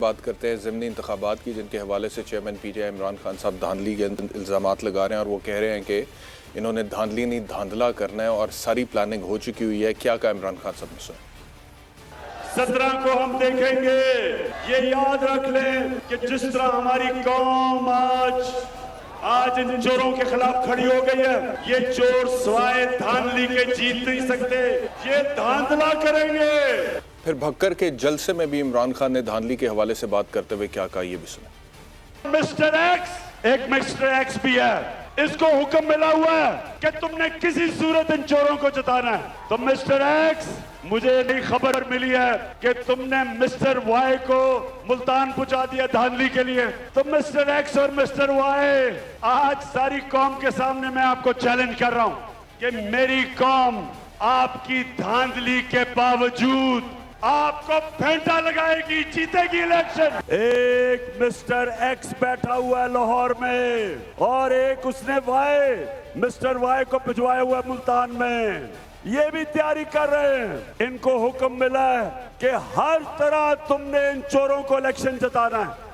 بات کرتے ہیں ضمنی انتخابات کی، جن کے حوالے سے chairman P T I Imran Khan صاحب دھاندلی کے الزامات لگا رہے ہیں، اور وہ کہہ رہے ہیں کہ انہوں نے دھاندلی نہیں دھاندلا کرنا ہے اور ساری پلاننگ ہو چکی ہوئی ہے۔ کیا کہا عمران خان صاحب نے؟ 17 کو ہم دیکھیں گے۔ یہ یاد رکھ لیں کہ جس طرح ہماری قوم آج ان چوروں کے خلاف کھڑی ہو گئی ہے، یہ چور سوائے دھاندلی کے جیت نہیں سکتے، یہ دھاندلا کریں گے۔ پھر بھکر کے جلسے میں بھی عمران خان نے دھاندلی کے حوالے سے بات کرتے ہوئے کیا کہا، یہ بھی سنیں۔ مسٹر ایکس ایک مسٹر ایکس بھی ہے، اس کو حکم ملا ہوا ہے کہ تم نے کسی صورت ان چوروں کو جتانا ہے۔ تو مسٹر ایکس، مجھے نئی خبر ملی ہے کہ تم نے مسٹر وائی کو ملتان پہنچا دیا دھاندلی کے لیے۔ تو مسٹر ایکس اور مسٹر وائی، آج ساری قوم کے سامنے میں آپ کو چیلنج کر رہا ہوں کہ میری قوم آپ کی دھاندلی کے باوجود آپ کو پھینٹا لگائے گی، جیتے گی الیکشن۔ ایک مسٹر ایکس بیٹھا ہوا ہے لاہور میں، اور ایک اس نے مسٹر وائی کو بھجوایا ہوا ہے ملتان میں۔ یہ بھی تیاری کر رہے ہیں، ان کو حکم ملا ہے کہ ہر طرح تم نے ان چوروں کو الیکشن جتانا ہے۔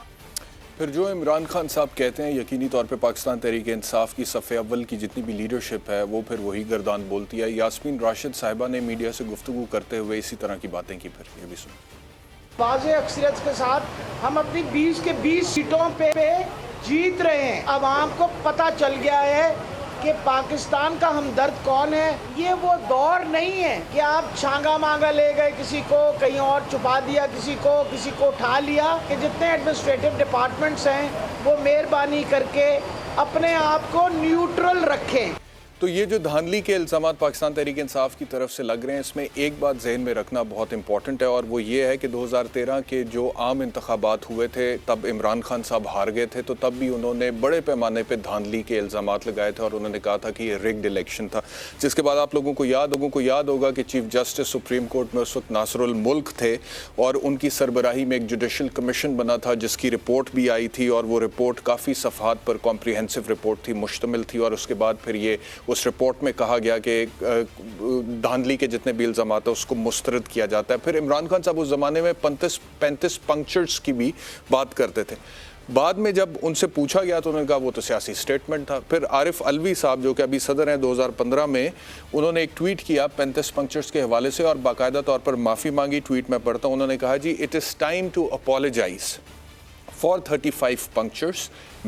پھر جو عمران خان صاحب کہتے ہیں یقینی طور پہ پاکستان تحریک انصاف کی صف اول کی جتنی بھی لیڈرشپ ہے وہ پھر وہی گردان بولتی ہے۔ یاسمین راشد صاحبہ نے میڈیا سے گفتگو کرتے ہوئے اسی طرح کی باتیں کی، پھر یہ بھی سنیں۔ واضح اکثریت کے ساتھ ہم اپنی 20 کے 20 سیٹوں پہ جیت رہے ہیں۔ عوام کو پتہ چل گیا ہے کہ پاکستان کا ہمدرد کون ہے۔ یہ وہ دور نہیں ہے کہ آپ چھانگا مانگا لے گئے، کسی کو کہیں اور چھپا دیا، کسی کو اٹھا لیا۔ کہ جتنے ایڈمنسٹریٹو ڈپارٹمنٹس ہیں وہ مہربانی کر کے اپنے آپ کو نیوٹرل رکھیں۔ تو یہ جو دھاندلی کے الزامات پاکستان تحریک انصاف کی طرف سے لگ رہے ہیں، اس میں ایک بات ذہن میں رکھنا بہت امپورٹنٹ ہے، اور وہ یہ ہے کہ 2013 کے جو عام انتخابات ہوئے تھے تب عمران خان صاحب ہار گئے تھے، تو تب بھی انہوں نے بڑے پیمانے پہ دھاندلی کے الزامات لگائے تھے، اور انہوں نے کہا تھا کہ یہ ریگڈ الیکشن تھا۔ جس کے بعد آپ لوگوں کو یاد ہوگا کہ چیف جسٹس سپریم کورٹ میں اس وقت ناصر الملک تھے، اور ان کی سربراہی میں ایک جوڈیشل کمیشن بنا تھا جس کی رپورٹ بھی آئی تھی، اور وہ رپورٹ کافی صفحات پر کمپریہنسو رپورٹ تھی، مشتمل تھی، اور اس کے بعد پھر یہ اس رپورٹ میں کہا گیا کہ دھاندلی کے جتنے بھی الزامات ہیں اس کو مسترد کیا جاتا ہے۔ پھر عمران خان صاحب اس زمانے میں 35 پنکچرز کی بھی بات کرتے تھے۔ بعد میں جب ان سے پوچھا گیا تو انہوں نے کہا وہ تو سیاسی سٹیٹمنٹ تھا۔ پھر عارف علوی صاحب جو کہ ابھی صدر ہیں 2015 میں، انہوں نے ایک ٹویٹ کیا 35 پنکچرز کے حوالے سے اور باقاعدہ طور پر معافی مانگی۔ ٹویٹ میں پڑھتا ہوں، انہوں نے کہا جی it is time to apologise for 35 punctures.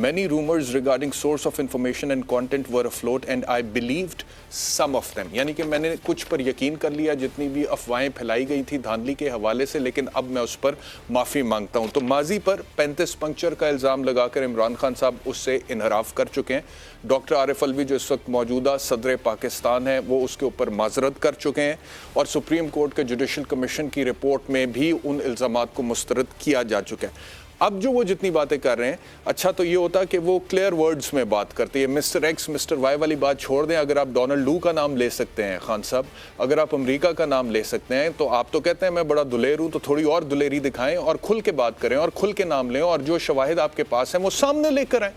Many rumors regarding source of information and content were afloat and I believed some of them. یعنی کہ میں نے کچھ پر یقین کر لیا جتنی بھی افواہیں پھیلائی گئی تھی دھاندلی کے حوالے سے، لیکن اب میں اس پر معافی مانگتا ہوں۔ تو ماضی پر 35 پنکچر کا الزام لگا کر عمران خان صاحب اس سے انحراف کر چکے ہیں۔ ڈاکٹر عارف علوی جو اس وقت موجودہ صدر پاکستان ہے وہ اس کے اوپر معذرت کر چکے ہیں، اور سپریم کورٹ کے جوڈیشل کمیشن کی رپورٹ میں بھی ان الزامات کو مسترد کیا جا چکا ہے۔ اب جو وہ جتنی باتیں کر رہے ہیں، اچھا تو یہ ہوتا کہ وہ کلیئر ورڈز میں بات کرتے ہیں۔ مسٹر ایکس مسٹر وائی والی بات چھوڑ دیں، اگر آپ ڈونلڈ لو کا نام لے سکتے ہیں خان صاحب، اگر آپ امریکہ کا نام لے سکتے ہیں، تو آپ تو کہتے ہیں میں بڑا دلیر ہوں، تو تھوڑی اور دلیری دکھائیں اور کھل کے بات کریں اور کھل کے نام لیں، اور جو شواہد آپ کے پاس ہیں وہ سامنے لے کر آئیں۔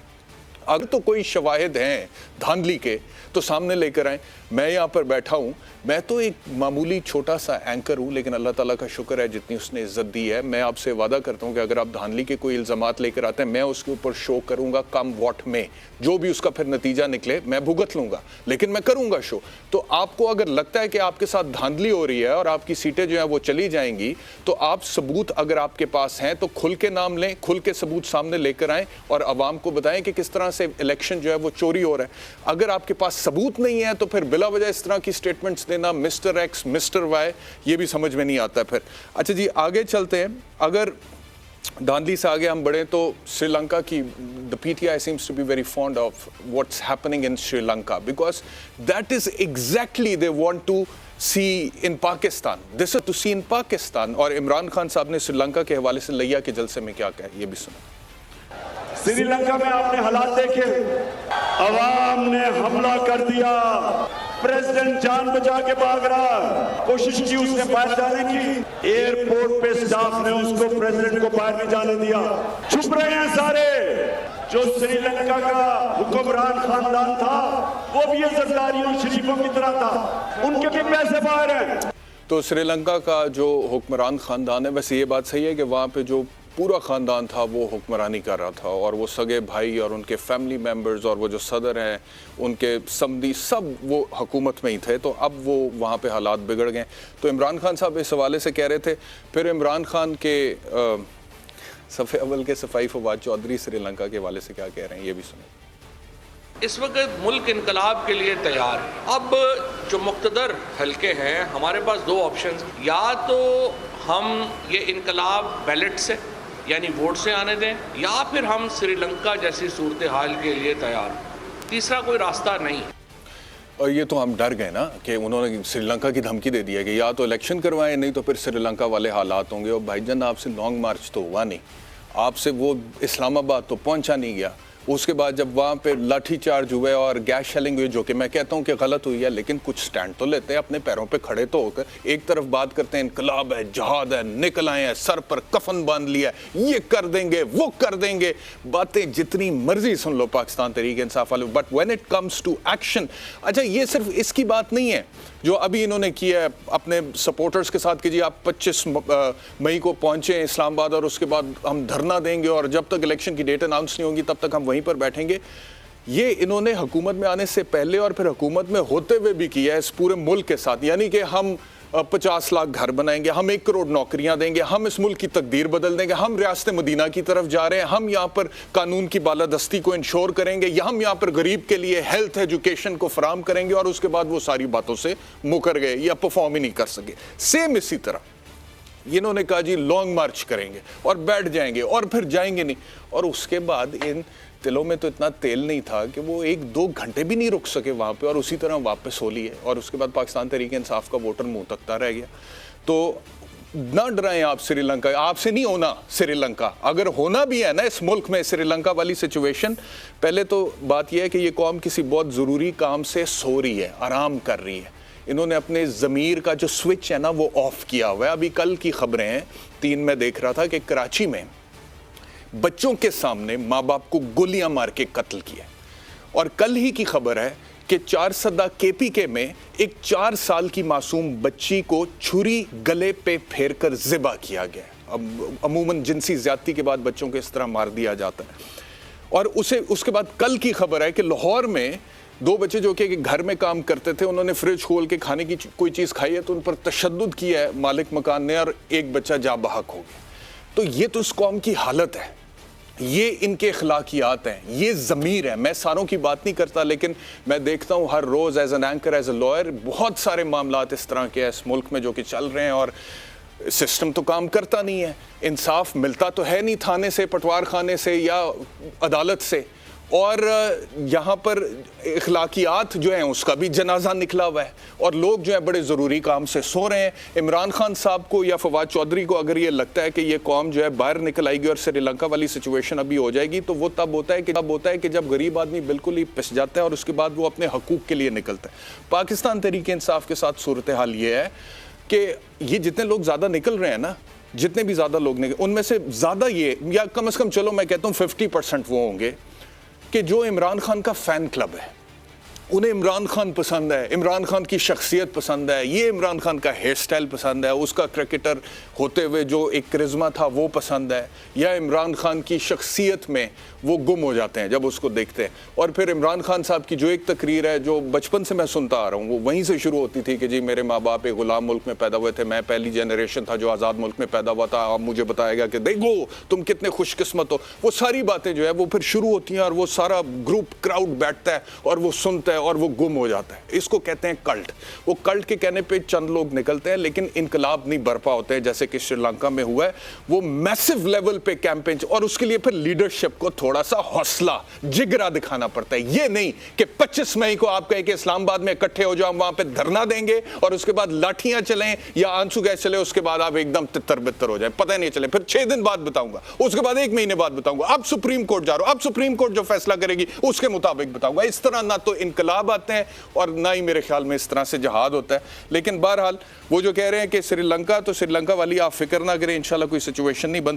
اگر تو کوئی شواہد ہیں دھاندلی کے تو سامنے لے کر آئیں۔ میں یہاں پر بیٹھا ہوں، میں تو ایک معمولی چھوٹا سا اینکر ہوں، لیکن اللہ تعالیٰ کا شکر ہے جتنی اس نے عزت دی ہے۔ میں آپ سے وعدہ کرتا ہوں کہ اگر آپ دھاندلی کے کوئی الزامات لے کر آتے ہیں، میں اس کے اوپر شو کروں گا، کم واٹ میں، جو بھی اس کا پھر نتیجہ نکلے میں بھگت لوں گا، لیکن میں کروں گا شو۔ تو آپ کو اگر لگتا ہے کہ آپ کے ساتھ دھاندلی ہو رہی ہے اور آپ کی سیٹیں جو ہیں وہ چلی جائیں گی، تو آپ ثبوت اگر آپ کے پاس ہیں تو کھل کے نام لیں، کھل کے ثبوت سامنے لے کر آئیں اور عوام کو بتائیں کہ کس طرح سے الیکشن جو ہے وہ چوری ہو رہا ہے۔ اگر آپ کے پاس ثبوت نہیں ہے تو پھر بلا وجہ اس طرح کی سٹیٹمنٹس دینا مسٹر ایکس مسٹر وائی، یہ بھی سمجھ میں نہیں آتا ہے پھر۔ اچھا جی آگے چلتے ہیں، اگر دھاندلی سے آگے ہم بڑھیں تو سری لنکا کی the PTI seems to be very fond of what's happening in Sri Lanka because that is exactly they want to see in Pakistan. This is to see in Pakistan. اور عمران خان صاحب نے سری لنکا کے حوالے سے لیا کے جلسے میں کیا کہا، یہ بھی سنیں۔ سری لنکا میں آپ نے حالات دیکھے، عوام نے حملہ کر دیا، پریزیڈنٹ جان بچا کے بھاگ رہا، کوشش کی اس نے باہر جانے کی، ایئرپورٹ پہ سٹاف نے اس کو پریزیڈنٹ کو باہر نہیں جانے دیا۔ چھپ رہے ہیں سارے۔ جو سری لنکا کا حکمران خاندان تھا وہ بھی یہ زرداریوں شریفوں کی طرح تھا، ان کے بھی پیسے باہر ہیں۔ تو سری لنکا کا جو حکمران خاندان ہے، ویسے یہ بات صحیح ہے کہ وہاں پہ جو پورا خاندان تھا وہ حکمرانی کر رہا تھا، اور وہ سگے بھائی اور ان کے فیملی ممبرز اور وہ جو صدر ہیں ان کے سمدی سب وہ حکومت میں ہی تھے. تو اب وہ وہاں پہ حالات بگڑ گئے. تو عمران خان صاحب اس حوالے سے کہہ رہے تھے. پھر عمران خان کے صفحے اول کے صفائی فواد چودھری سری لنکا کے حوالے سے کیا کہہ رہے ہیں، یہ بھی سنیں. اس وقت ملک انقلاب کے لیے تیار. اب جو مقتدر حلقے ہیں ہمارے پاس دو آپشنز، یا تو ہم یہ انقلاب بیلٹ سے یعنی ووٹ سے آنے دیں، یا پھر ہم سری لنکا جیسی صورتحال کے لیے تیار. تیسرا کوئی راستہ نہیں. اور یہ تو ہم ڈر گئے نا کہ انہوں نے سری لنکا کی دھمکی دے دی ہے کہ یا تو الیکشن کروائیں نہیں تو پھر سری لنکا والے حالات ہوں گے. اور بھائی جان آپ سے لانگ مارچ تو ہوا نہیں، آپ سے وہ اسلام آباد تو پہنچا نہیں گیا. اس کے بعد جب وہاں پہ لاٹھی چارج ہوئے اور گیس شیلنگ ہوئی، جو کہ میں کہتا ہوں کہ غلط ہوئی ہے، لیکن کچھ سٹینڈ تو لیتے ہیں، اپنے پیروں پہ کھڑے تو ہو کر. ایک طرف بات کرتے ہیں انقلاب ہے، جہاد ہے، نکل آئے ہیں، سر پر کفن باندھ لیا ہے، یہ کر دیں گے وہ کر دیں گے. باتیں جتنی مرضی سن لو پاکستان تحریک انصاف والے، but when it comes to action. اچھا یہ صرف اس کی بات نہیں ہے جو ابھی انہوں نے کیا ہے اپنے سپورٹرز کے ساتھ کہ جی آپ 25 مئی کو پہنچیں اسلام آباد اور اس کے بعد ہم دھرنا دیں گے اور جب تک الیکشن کی ڈیٹ اناؤنس نہیں ہوگی تب تک ہم وہیں پر بیٹھیں گے. یہ انہوں نے حکومت میں آنے سے پہلے اور پھر حکومت میں ہوتے ہوئے بھی کیا ہے اس پورے ملک کے ساتھ. یعنی کہ ہم 50 لاکھ گھر بنائیں گے، ہم 1 کروڑ نوکریاں دیں گے، ہم اس ملک کی تقدیر بدل دیں گے، ہم ریاست مدینہ کی طرف جا رہے ہیں، ہم یہاں پر قانون کی بالادستی کو انشور کریں گے، یا ہم یہاں پر غریب کے لیے ہیلتھ ایجوکیشن کو فراہم کریں گے. اور اس کے بعد وہ ساری باتوں سے مکر گئے یا پرفارم ہی نہیں کر سکے. سیم اسی طرح انہوں نے کہا جی لانگ مارچ کریں گے اور بیٹھ جائیں گے اور پھر جائیں گے نہیں. اور اس کے بعد ان دلوں میں تو اتنا تیل نہیں تھا کہ وہ 1-2 گھنٹے بھی نہیں رک سکے وہاں پہ اور اسی طرح واپس ہو لیے. اور اس کے بعد پاکستان تحریک انصاف کا ووٹر منہ تکتا رہ گیا. تو نہ ڈرائیں آپ سری لنکا، آپ سے نہیں ہونا سری لنکا. اگر ہونا بھی ہے نا اس ملک میں سری لنکا والی سچویشن، پہلے تو بات یہ ہے کہ یہ قوم کسی بہت ضروری کام سے سو رہی ہے، آرام کر رہی ہے. انہوں نے اپنے ضمیر کا جو سوئچ ہے نا وہ آف کیا ہوا ہے. ابھی کل کی خبریں ہیں 3 میں دیکھ رہا تھا کہ کراچی میں بچوں کے سامنے ماں باپ کو گولیاں مار کے قتل کیا. اور کل ہی کی خبر ہے کہ 4 سدہ KPK میں ایک 4 سال کی معصوم بچی کو چھری گلے پہ پھیر کر ذبح کیا گیا. عموماً جنسی زیادتی کے بعد بچوں کو اس طرح مار دیا جاتا ہے. اور اس کے بعد کل کی خبر ہے کہ لاہور میں 2 بچے جو کہ گھر میں کام کرتے تھے، انہوں نے فریج کھول کے کھانے کی کوئی چیز کھائی ہے تو ان پر تشدد کیا ہے مالک مکان نے اور ایک بچہ جاں بحق ہو گیا. تو یہ تو اس قوم کی حالت ہے، یہ ان کے اخلاقیات ہیں، یہ ضمیر ہے. میں ساروں کی بات نہیں کرتا لیکن میں دیکھتا ہوں ہر روز as an anchor, as a lawyer, بہت سارے معاملات اس طرح کے اس ملک میں جو کہ چل رہے ہیں اور سسٹم تو کام کرتا نہیں ہے. انصاف ملتا تو ہے نہیں تھانے سے، پٹوار خانے سے یا عدالت سے. اور یہاں پر اخلاقیات جو ہیں اس کا بھی جنازہ نکلا ہوا ہے اور لوگ جو ہیں بڑے ضروری کام سے سو رہے ہیں. عمران خان صاحب کو یا فواد چودھری کو اگر یہ لگتا ہے کہ یہ قوم جو ہے باہر نکل آئے گی اور سری لنکا والی سچویشن ابھی ہو جائے گی، تو وہ تب ہوتا ہے کہ جب غریب آدمی بالکل ہی پس جاتا ہے اور اس کے بعد وہ اپنے حقوق کے لیے نکلتا ہے. پاکستان تحریک انصاف کے ساتھ صورتحال یہ ہے کہ یہ جتنے لوگ زیادہ نکل رہے ہیں نا، جتنے بھی زیادہ لوگ نکل، ان میں سے زیادہ یہ، یا کم از کم چلو میں کہتا ہوں 50% وہ ہوں گے کہ جو عمران خان کا فین کلب ہے، انہیں عمران خان پسند ہے، عمران خان کی شخصیت پسند ہے، یہ عمران خان کا ہیئر سٹائل پسند ہے، اس کا کرکٹر ہوتے ہوئے جو ایک کرزما تھا وہ پسند ہے، یا عمران خان کی شخصیت میں وہ گم ہو جاتے ہیں جب اس کو دیکھتے ہیں. اور پھر عمران خان صاحب کی جو ایک تقریر ہے جو بچپن سے میں سنتا آ رہا ہوں، وہ وہیں سے شروع ہوتی تھی کہ جی میرے ماں باپ ایک غلام ملک میں پیدا ہوئے تھے، میں پہلی جنریشن تھا جو آزاد ملک میں پیدا ہوا تھا، اب مجھے بتایا گیا کہ دیکھو تم کتنے خوش قسمت ہو. وہ ساری باتیں جو ہے وہ پھر شروع ہوتی ہیں اور وہ سارا گروپ کراؤڈ بیٹھتا ہے اور وہ سنتا ہے اور وہ گم ہو جاتا ہے. اس کو کہتے ہیں کلٹ. وہ کلٹ کے کہنے پہ چند لوگ نکلتے ہیں لیکن انقلاب نہیں برپا ہوتے ہیں جیسے کہ سری لنکا میں ہوا ہے. وہ میسو لیول پہ کیمپین، اور اس کے لیے پھر لیڈرشپ کو تھوڑا سا حوصلہ جگرا دکھانا پڑتا ہے. یہ نہیں کہ 25 مئی کو آپ کہیں کہ اسلام آباد میں اکٹھے ہو جاؤ، وہاں پہ دھرنا دیں گے اور اس کے بعد لاٹھیاں چلیں یا آنسو گیس چلے، اس کے بعد آپ ایک دم تتر بتر ہو جائیں، پتہ نہیں چلے. پھر 6 دن بعد بتاؤں گا، اس کے بعد 1 مہینے بعد بتاؤں گا، اب سپریم کورٹ جا رہا ہوں، اب سپریم کورٹ جو فیصلہ کرے گی اس کے مطابق بتاؤں گا. اس طرح نہ تو انقلاب آتے ہیں اور نہ ہی میرے خیال میں اس طرح سے جہاد ہوتا ہے. لیکن بہرحال وہ جو کہہ رہے ہیں کہ سری لنکا، تو سری لنکا والی آپ فکر نہ کریں، انشاءاللہ کوئی سچویشن نہیں بن